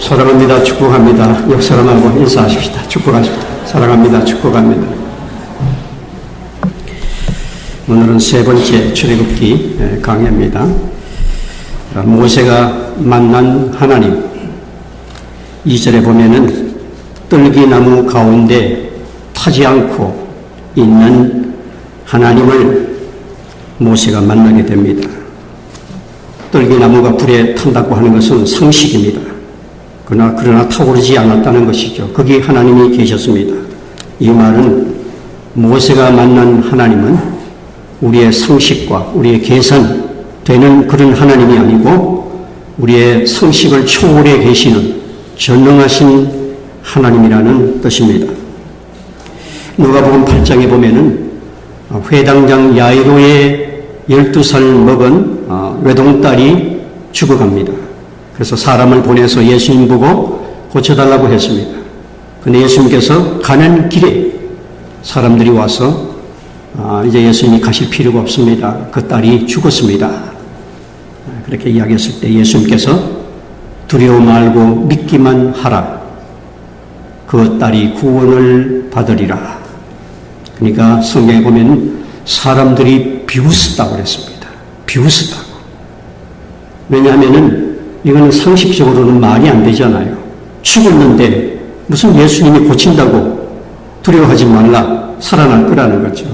사랑합니다. 축복합니다. 옆 사람하고 인사하십시다. 축복하십시다. 사랑합니다. 축복합니다. 오늘은 세 번째 출애굽기 강해입니다. 모세가 만난 하나님. 2절에 보면은 뜰기나무 가운데 타지 않고 있는 하나님을 모세가 만나게 됩니다. 뜰기나무가 불에 탄다고 하는 것은 상식입니다. 그러나 타오르지 않았다는 것이죠. 거기 하나님이 계셨습니다. 이 말은 모세가 만난 하나님은 우리의 상식과 우리의 계산되는 그런 하나님이 아니고 우리의 상식을 초월해 계시는 전능하신 하나님이라는 뜻입니다. 누가복음 8장에 보면은 회당장 야이로의 12살 먹은 외동딸이 죽어갑니다. 그래서 사람을 보내서 예수님 보고 고쳐달라고 했습니다. 그런데 예수님께서 가는 길에 사람들이 와서 이제 예수님이 가실 필요가 없습니다. 그 딸이 죽었습니다. 그렇게 이야기했을 때 예수님께서 두려워 말고 믿기만 하라. 그 딸이 구원을 받으리라. 그러니까 성경에 보면 사람들이 비웃었다고 그랬습니다. 비웃었다고. 왜냐하면은 이거는 상식적으로는 말이 안 되잖아요. 죽었는데 무슨 예수님이 고친다고 두려워하지 말라. 살아날 거라는 거죠.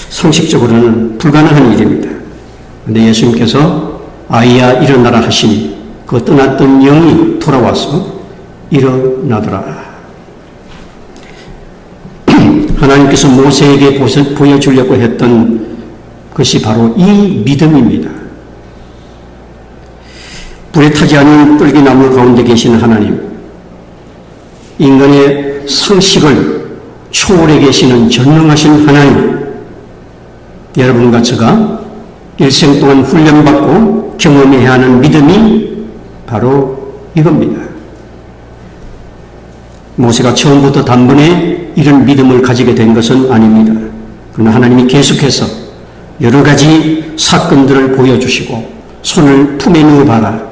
상식적으로는 불가능한 일입니다. 그런데 예수님께서 아이야 일어나라 하시니 그 떠났던 영이 돌아와서 일어나더라. 하나님께서 모세에게 보여주려고 했던 것이 바로 이 믿음입니다. 불에 타지 않은 뜰기나무 가운데 계시는 하나님, 인간의 상식을 초월해 계시는 전능하신 하나님, 여러분과 제가 일생 동안 훈련받고 경험해야 하는 믿음이 바로 이겁니다. 모세가 처음부터 단번에 이런 믿음을 가지게 된 것은 아닙니다. 그러나 하나님이 계속해서 여러 가지 사건들을 보여주시고 손을 품에 넣어봐라.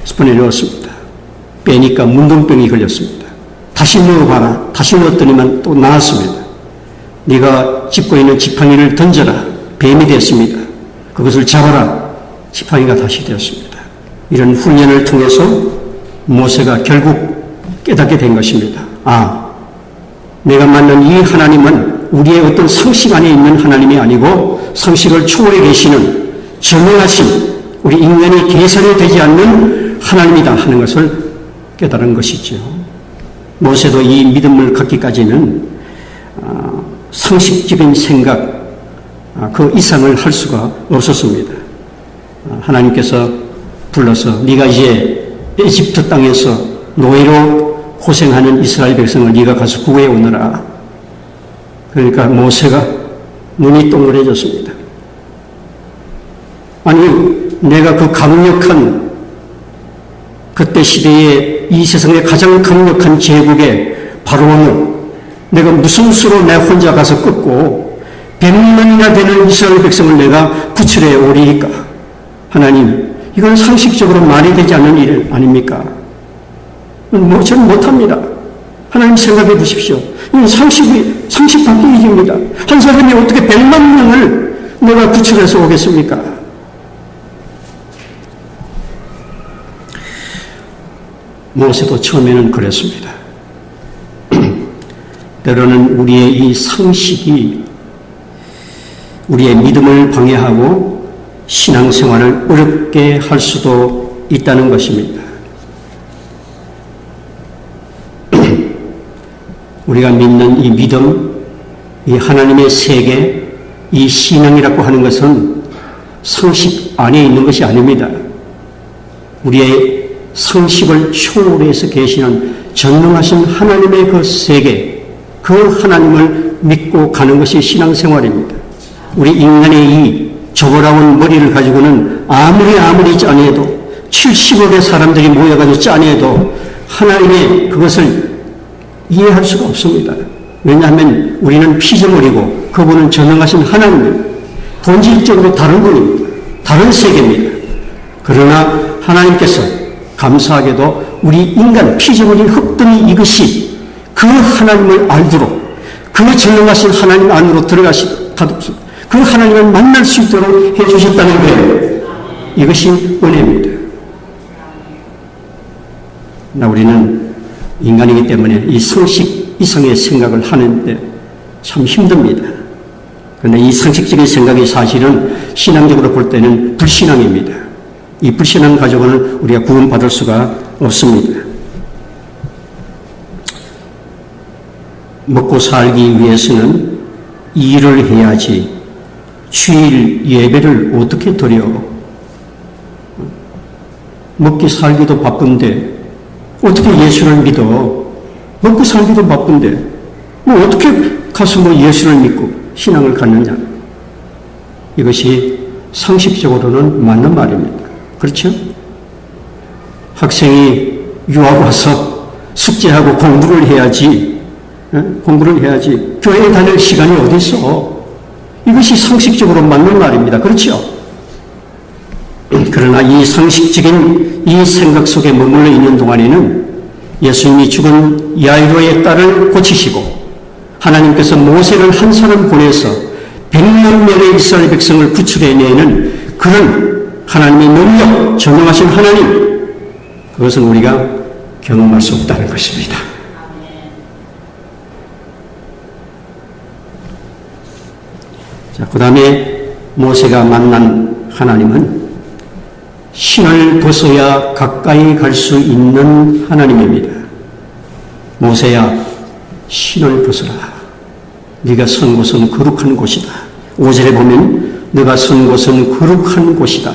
손에 넣었습니다. 빼니까 문둥병이 걸렸습니다. 다시 넣어봐라. 다시 넣었더니만 또 나았습니다. 네가 짚고 있는 지팡이를 던져라. 뱀이 됐습니다. 그것을 잡아라. 지팡이가 다시 되었습니다. 이런 훈련을 통해서 모세가 결국 깨닫게 된 것입니다. 내가 만난 이 하나님은 우리의 어떤 상식 안에 있는 하나님이 아니고 상식을 초월해 계시는 전능하신 우리 인간이 계산이 되지 않는 하나님이다 하는 것을 깨달은 것이죠. 모세도 이 믿음을 갖기까지는 상식적인 생각 그 이상을 할 수가 없었습니다. 하나님께서 불러서 네가 이제 에집트 땅에서 노예로 고생하는 이스라엘 백성을 네가 가서 구해 오너라. 그러니까 모세가 눈이 동그래졌습니다. 아니 내가 그 강력한 그때 시대에 이 세상에 가장 강력한 제국의 바로왕을 내가 무슨 수로 내 혼자 가서 끊고 100만이나 되는 이스라엘 백성을 내가 구출해 오리니까 하나님 이건 상식적으로 말이 되지 않는 일 아닙니까? 저는 못합니다. 하나님 생각해 보십시오. 이건 상식 밖의 일입니다. 한 사람이 어떻게 100만 명을 내가 구출해서 오겠습니까? 모세도 처음에는 그랬습니다. 때로는 우리의 이 상식이 우리의 믿음을 방해하고 신앙생활을 어렵게 할 수도 있다는 것입니다. 우리가 믿는 이 믿음, 이 하나님의 세계, 이 신앙이라고 하는 것은 상식 안에 있는 것이 아닙니다. 우리의 상식을 초월해서 계시는 전능하신 하나님의 그 세계, 그 하나님을 믿고 가는 것이 신앙생활입니다. 우리 인간의 이 저거라운 머리를 가지고는 아무리 짜내도 70억의 사람들이 모여가지고 짜내도 하나님의 그것을 이해할 수가 없습니다. 왜냐하면 우리는 피조물이고 그분은 전능하신 하나님입니다. 본질적으로 다른 분입니다. 다른 세계입니다. 그러나 하나님께서 감사하게도 우리 인간 피조물인 흙덩이 이것이 그 하나님을 알도록 그 전능하신 하나님 안으로 들어가시도록 그 하나님을 만날 수 있도록 해주셨다는 거예요. 이것이 은혜입니다. 우리는 인간이기 때문에 이 상식 이상의 생각을 하는데 참 힘듭니다. 그런데 이 상식적인 생각이 사실은 신앙적으로 볼 때는 불신앙입니다. 이 불신앙 가지고는 우리가 구원받을 수가 없습니다. 먹고 살기 위해서는 일을 해야지 주일 예배를 어떻게 드려? 먹기 살기도 바쁜데 어떻게 예수를 믿어? 먹고 살기도 바쁜데 뭐 어떻게 가서 뭐 예수를 믿고 신앙을 갖느냐? 이것이 상식적으로는 맞는 말입니다. 그렇죠? 학생이 유학 와서 숙제하고 공부를 해야지 교회에 다닐 시간이 어디 있어? 이것이 상식적으로 맞는 말입니다. 그렇죠? 그러나 이 상식적인 이 생각 속에 머물러 있는 동안에는 예수님이 죽은 야이로의 딸을 고치시고 하나님께서 모세를 한 사람 보내서 100만 명의 이스라엘 백성을 구출해내는 그런 하나님의 능력, 전능하신 하나님, 그것은 우리가 경험할 수 없다는 것입니다. 자, 그 다음에 모세가 만난 하나님은 신을 벗어야 가까이 갈 수 있는 하나님입니다. 모세야, 신을 벗어라. 네가 선 곳은 거룩한 곳이다. 5절에 보면 네가 선 곳은 거룩한 곳이다.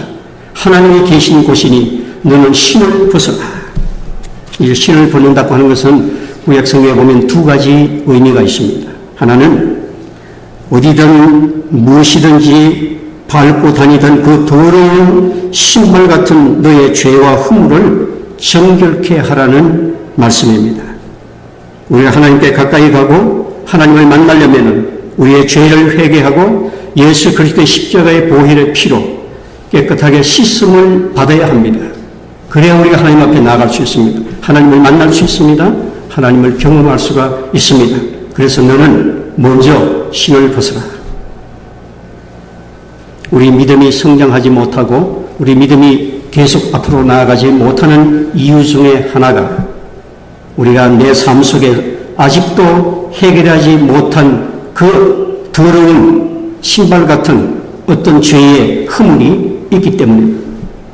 하나님이 계신 곳이니 너는 신을 벗어라. 이 신을 벗는다고 하는 것은 구약 성경에 보면 두 가지 의미가 있습니다. 하나는 어디든 무엇이든지 밟고 다니던 그 더러운 신발 같은 너의 죄와 허물을 정결케 하라는 말씀입니다. 우리가 하나님께 가까이 가고 하나님을 만나려면 우리의 죄를 회개하고 예수 그리스도의 십자가의 보혈의 피로 깨끗하게 씻음을 받아야 합니다. 그래야 우리가 하나님 앞에 나아갈 수 있습니다. 하나님을 만날 수 있습니다. 하나님을 경험할 수가 있습니다. 그래서 너는 먼저 신을 벗어라. 우리 믿음이 성장하지 못하고 우리 믿음이 계속 앞으로 나아가지 못하는 이유 중에 하나가 우리가 내 삶 속에 아직도 해결하지 못한 그 더러운 신발 같은 어떤 죄의 허물이 있기 때문에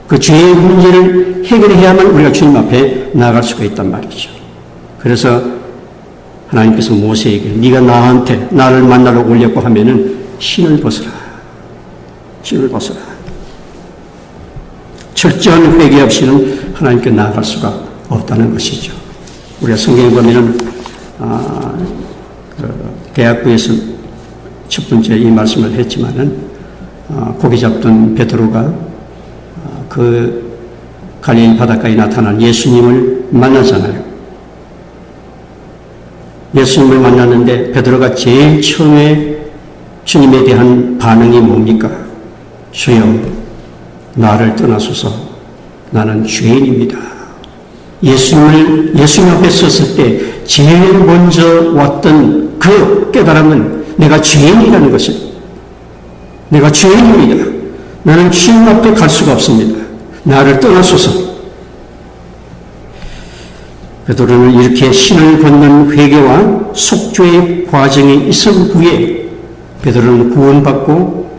그 죄의 문제를 해결해야만 우리가 주님 앞에 나아갈 수가 있단 말이죠. 그래서 하나님께서 모세에게 네가 나한테 나를 만나러 오려고 하면은 신을 벗어라. 신을 벗어라. 철저한 회개 없이는 하나님께 나아갈 수가 없다는 것이죠. 우리가 성경에 보면은 대학부에서 첫 번째 이 말씀을 했지만은 고기 잡던 베드로가 그 갈릴리 바닷가에 나타난 예수님을 만나잖아요. 예수님을 만났는데 베드로가 제일 처음에 주님에 대한 반응이 뭡니까? 주여, 나를 떠나소서. 나는 죄인입니다. 예수님 앞에 섰을 때 제일 먼저 왔던 그 깨달음은 내가 죄인이라는 것입니다. 내가 죄인입니다. 나는 주님 앞에 갈 수가 없습니다. 나를 떠나소서. 베드로는 이렇게 신을 벗는 회개와 속죄의 과정이 있은 후에 베드로는 구원받고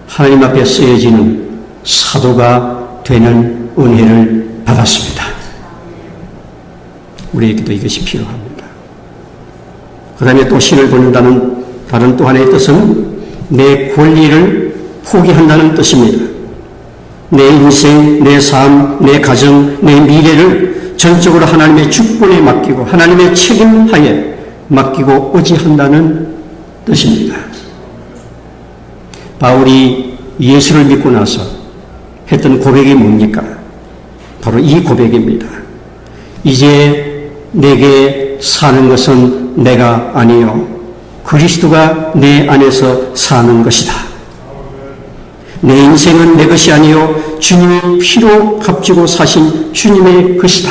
하나님 앞에 쓰여지는 사도가 되는 은혜를 받았습니다. 우리에게도 이것이 필요합니다. 그 다음에 또 신을 벗는다는 다른 또 하나의 뜻은 내 권리를 포기한다는 뜻입니다. 내 인생, 내 삶, 내 가정, 내 미래를 전적으로 하나님의 주권에 맡기고 하나님의 책임하에 맡기고 의지한다는 뜻입니다. 바울이 예수를 믿고 나서 했던 고백이 뭡니까? 바로 이 고백입니다. 이제 내게 사는 것은 내가 아니요 그리스도가 내 안에서 사는 것이다. 내 인생은 내 것이 아니요 주님의 피로 값지고 사신 주님의 것이다.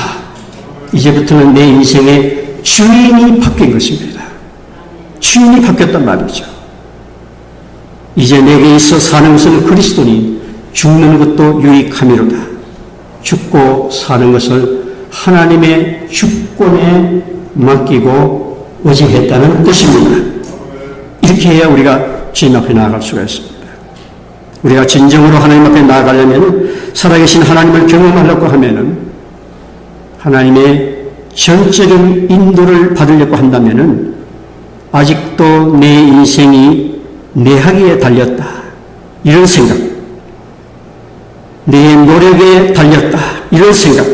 이제부터는 내 인생의 주인이 바뀐 것입니다. 주인이 바뀌었단 말이죠. 이제 내게 있어 사는 것은 그리스도니 죽는 것도 유익함이로다. 죽고 사는 것을 하나님의 주권에 맡기고 의지했다는 뜻입니다. 이렇게 해야 우리가 주님 앞에 나아갈 수가 있습니다. 우리가 진정으로 하나님 앞에 나아가려면, 살아계신 하나님을 경험하려고 하면은, 하나님의 전적인 인도를 받으려고 한다면은 아직도 내 인생이 내 학위에 달렸다, 이런 생각, 내 노력에 달렸다, 이런 생각,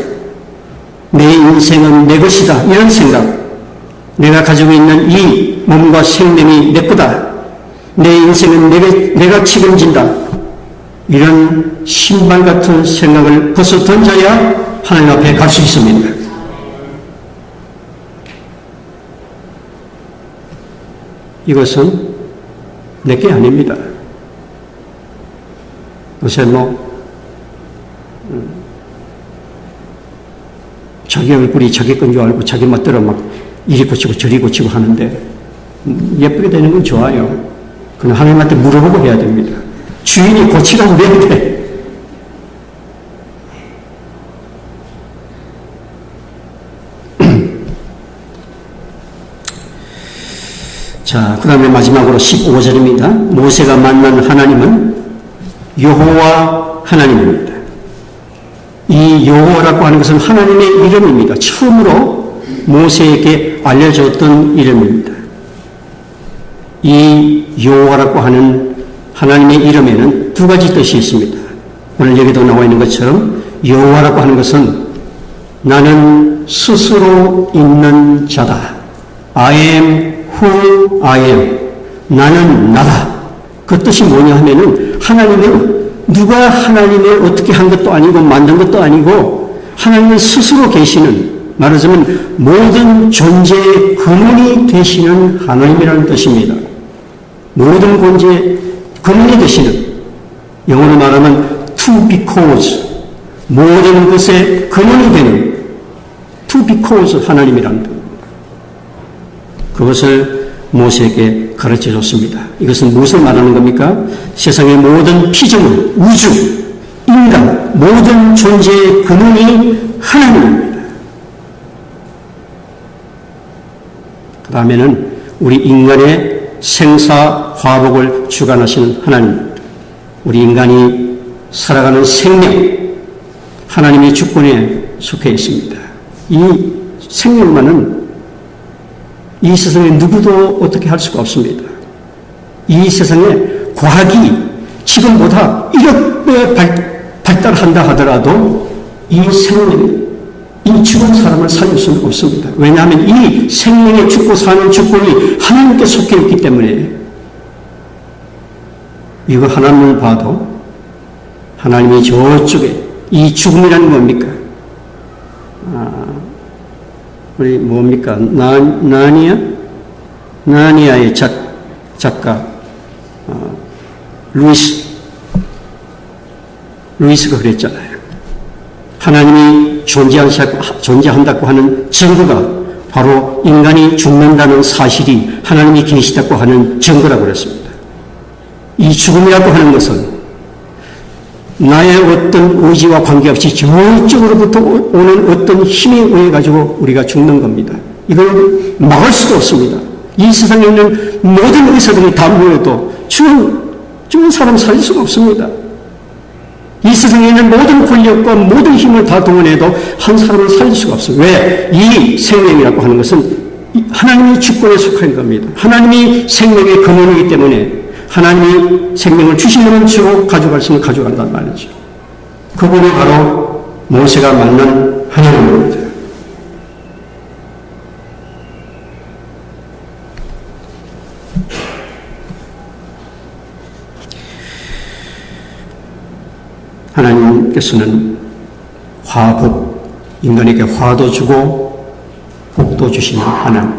내 인생은 내 것이다, 이런 생각, 내가 가지고 있는 이 몸과 생명이 내 거다, 내 인생은 내가 책임진다, 이런 신발 같은 생각을 벗어 던져야 하나님 앞에 갈 수 있습니다. 이것은 내게 아닙니다. 요새 자기 얼굴이 자기 건 줄 알고 자기 멋대로 막 이리 고치고 저리 고치고 하는데, 예쁘게 되는 건 좋아요. 그건 하나님한테 물어보고 해야 됩니다. 주인이 고치라면 왜 돼? 자, 그 다음에 마지막으로 15절입니다. 모세가 만난 하나님은 여호와 하나님입니다. 이 여호와라고 하는 것은 하나님의 이름입니다. 처음으로 모세에게 알려졌던 이름입니다. 이 여호와라고 하는 하나님의 이름에는 두 가지 뜻이 있습니다. 오늘 여기도 나와 있는 것처럼 여호와라고 하는 것은 나는 스스로 있는 자다. I am who I am. 나는 나다. 그 뜻이 뭐냐 하면은, 하나님은 누가 하나님을 어떻게 한 것도 아니고 만든 것도 아니고, 하나님은 스스로 계시는, 말하자면 모든 존재의 근원이 되시는 하나님이라는 뜻입니다. 모든 존재의 근원이 되시는, 영어로 말하면 to because, 모든 것의 근원이 되는 to because 하나님이라는 뜻입니다. 그것을 모세에게 가르쳐 줬습니다. 이것은 무엇을 말하는 겁니까? 세상의 모든 피조물, 우주, 인간, 모든 존재의 근원이 하나님입니다. 그 다음에는 우리 인간의 생사화복을 주관하시는 하나님, 우리 인간이 살아가는 생명, 하나님의 주권에 속해 있습니다. 이 생명만은 이 세상에 누구도 어떻게 할 수가 없습니다. 이 세상에 과학이 지금보다 1억 배 발달한다 하더라도 이 생명, 이 죽은 사람을 살릴 수는 없습니다. 왜냐하면 이 생명의 죽고 사는 주권이 하나님께 속해 있기 때문에. 이거 하나님을 봐도 하나님이 저쪽에 이 죽음이라는 뭡니까? 우리 뭡니까? 나니아의 작가 루이스가 그랬잖아요. 하나님이 존재한다고 하는 증거가 바로 인간이 죽는다는 사실이 하나님이 계시다고 하는 증거라고 그랬습니다. 이 죽음이라고 하는 것은 나의 어떤 의지와 관계없이 저쪽으로부터 오는 어떤 힘에 의해 가지고 우리가 죽는 겁니다. 이걸 막을 수도 없습니다. 이 세상에 있는 모든 의사들이 다 모여도 죽은 사람 살릴 수가 없습니다. 이 세상에 있는 모든 권력과 모든 힘을 다 동원해도 한 사람을 살릴 수가 없습니다. 왜? 이 생명이라고 하는 것은 하나님의 주권에 속한 겁니다. 하나님이 생명의 근원이기 때문에 하나님이 생명을 주시면 주고 가져갈 수 있으면 가져간단 말이죠. 그분이 바로 모세가 만난 하나님입니다. 하나님께서는 화복, 인간에게 화도 주고 복도 주시는 하나님,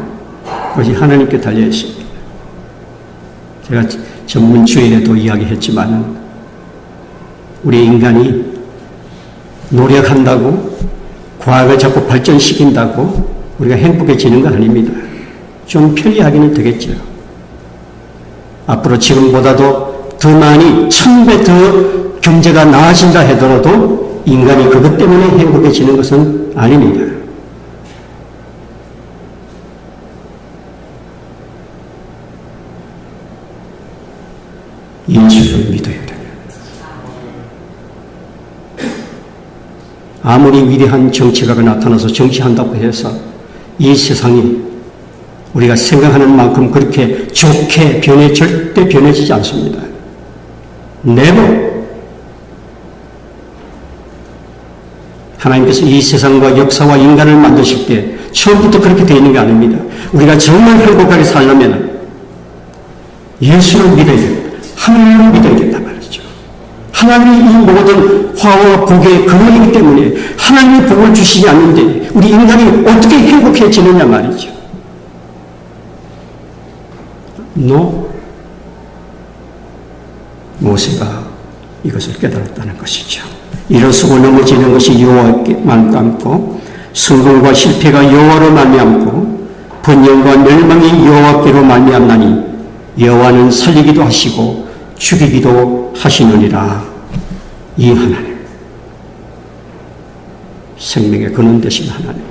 그것이 하나님께 달려 있습니다. 제가 전문 주일에도 이야기했지만 우리 인간이 노력한다고 과학을 자꾸 발전시킨다고 우리가 행복해지는 거 아닙니다. 좀 편리하기는 되겠죠. 앞으로 지금보다도 더 많이 1000배 더 경제가 나아진다 하더라도 인간이 그것 때문에 행복해지는 것은 아닙니다. 예수를 믿어야 됩니다. 아무리 위대한 정치가가 나타나서 정치한다고 해서 이 세상이 우리가 생각하는 만큼 그렇게 좋게 절대 변해지지 않습니다. Never. 하나님께서 이 세상과 역사와 인간을 만드실 때 처음부터 그렇게 되어 있는 게 아닙니다. 우리가 정말 행복하게 살려면 예수를 믿어야 됩니다. 하나님을 믿어야 된단 말이죠. 하나님이 이 모든 화와 복의 근원이기 때문에 하나님이 복을 주시지 않는데 우리 인간이 어떻게 행복해지느냐 말이죠. 모세가 이것을 깨달았다는 것이죠. 일어서고 넘어지는 것이 여호와께만 감고 성공과 실패가 여호와로 말미암고 번영과 멸망이 여호와께로 말미암나니 여호와는 살리기도 하시고 죽이기도 하시느니라. 이 하나님, 생명의 근원 되신 하나님.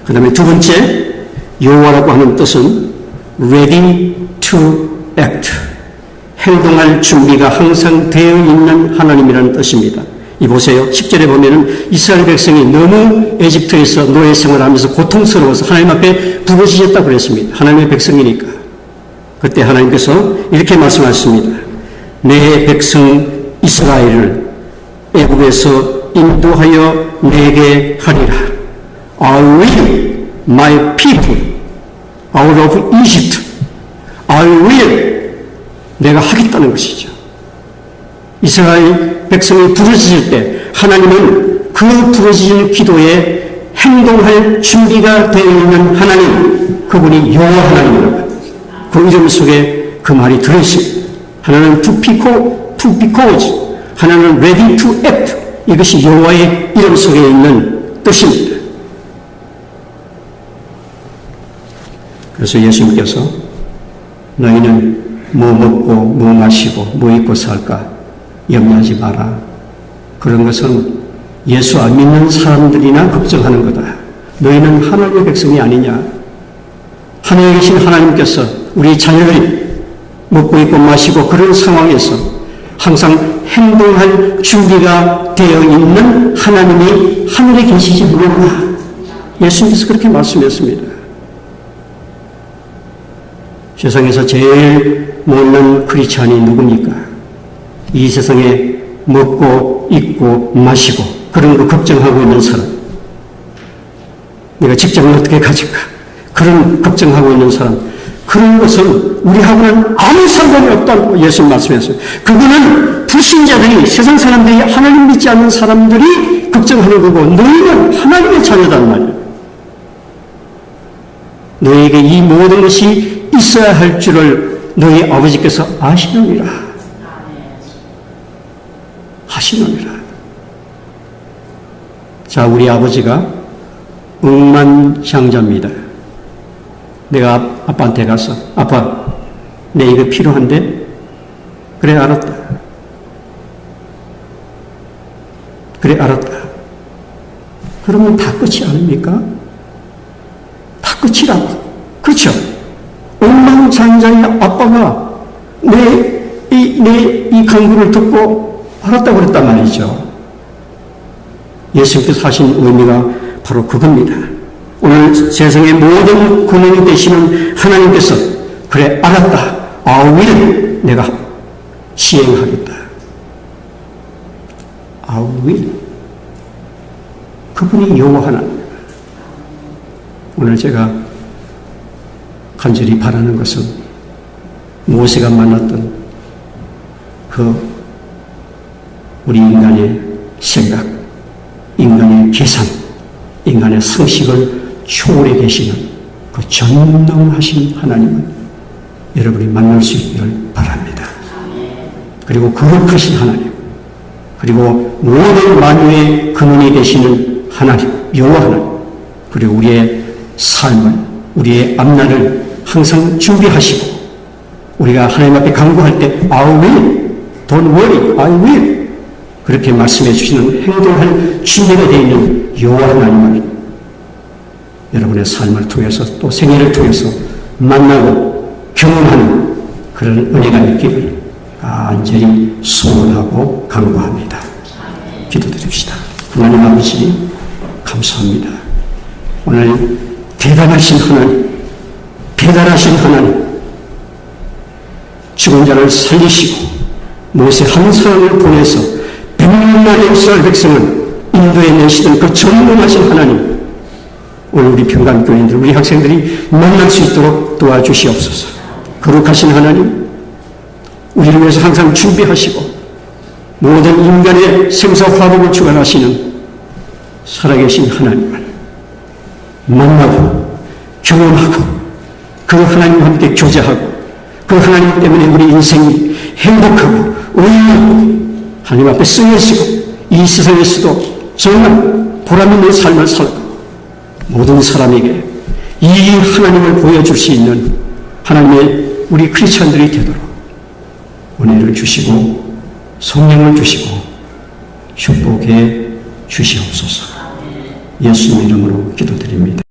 그 다음에 두 번째, 여호와라고 하는 뜻은 ready to act, 행동할 준비가 항상 되어 있는 하나님이라는 뜻입니다. 이 보세요. 10절에 보면은 이스라엘 백성이 너무 에집트에서 노예 생활하면서 고통스러워서 하나님 앞에 부르짖었다고 그랬습니다. 하나님의 백성이니까. 그때 하나님께서 이렇게 말씀하셨습니다. 내 백성 이스라엘을 애굽에서 인도하여 내게 하리라. I will my people out of Egypt. I will. 내가 하겠다는 것이죠. 이스라엘 백성이 부르짖을 때 하나님은 그 부르짖을 기도에 행동할 준비가 되어 있는 하나님, 그분이 여호와 하나님이라고 합니다. 그 이름 속에 그 말이 들어있습니다. 하나는 to because, 하나는 ready to act. 이것이 여호와의 이름 속에 있는 뜻입니다. 그래서 예수님께서 너희는 뭐 먹고 뭐 마시고 뭐 입고 살까 염려하지 마라. 그런 것은 예수 안 믿는 사람들이나 걱정하는 거다. 너희는 하나님의 백성이 아니냐. 하늘에 계신 하나님께서 우리 자녀들이 먹고 입고 마시고 그런 상황에서 항상 행동할 준비가 되어 있는 하나님이 하늘에 계시지 모르구나. 예수님께서 그렇게 말씀했습니다. 세상에서 제일 못난 크리스찬이 누굽니까? 이 세상에 먹고 입고 마시고 그런 거 걱정하고 있는 사람, 내가 직장을 어떻게 가질까 그런 걱정하고 있는 사람, 그런 것은 우리하고는 아무 상관이 없다고 예수님 말씀했어요. 그거는 불신자들이, 세상 사람들이, 하나님 믿지 않는 사람들이 걱정하는 거고 너희는 하나님의 자녀단 말이에요. 너희에게 이 모든 것이 있어야 할 줄을 너희 아버지께서 아시느니라. 하시느니라. 자, 우리 아버지가 억만장자입니다. 내가 아빠한테 가서 아빠, 내 이거 필요한데? 그래, 알았다. 그래, 알았다. 그러면 다 끝이 아닙니까? 다 끝이라고. 그렇죠? 억만장자의 아빠가 내 이 강구를 듣고 알았다고 그랬단 말이죠. 예수님께서 하신 의미가 바로 그겁니다. 오늘 세상의 모든 근원이 되시는 하나님께서 그래, 알았다. I will. 내가 시행하겠다. I will. 그분이 여호와 하나님. 오늘 제가 간절히 바라는 것은 모세가 만났던 그 우리 인간의 생각, 인간의 계산, 인간의 상식을 초월해 계시는 그 전능하신 하나님은 여러분이 만날 수 있기를 바랍니다. 그리고 거룩하신 하나님, 그리고 모든 만유의 근원이 되시는 하나님, 여호와 하나님, 그리고 우리의 삶을, 우리의 앞날을 항상 준비하시고 우리가 하나님 앞에 간구할 때 I will, don't worry, I will 그렇게 말씀해 주시는 행동할 준비가 되어 있는 여호와 하나님을 여러분의 삶을 통해서 또 생애를 통해서 만나고 경험하는 그런 은혜가 있기를 간절히 소원하고 간구합니다. 기도드립시다. 하나님 아버지 감사합니다. 오늘 대단하신 하나님, 대단하신 하나님, 죽은 자를 살리시고 모세 한 사람을 보내서 100년 만에 이스라엘 백성을 인도에 내시던 그 전능하신 하나님, 오늘 우리 평강교인들, 우리 학생들이 만날 수 있도록 도와주시옵소서. 거룩하신 하나님, 우리를 위해서 항상 준비하시고 모든 인간의 생사화복을 주관하시는 살아계신 하나님을 만나고 경험하고 그 하나님과 함께 교제하고 그 하나님 때문에 우리 인생이 행복하고 의미있고 하나님 앞에 쓰여지고 이 세상에서도 정말 보람있는 삶을 살고 모든 사람에게 이 하나님을 보여줄 수 있는 하나님의 우리 크리스찬들이 되도록 은혜를 주시고 성령을 주시고 축복해 주시옵소서. 예수님 이름으로 기도드립니다.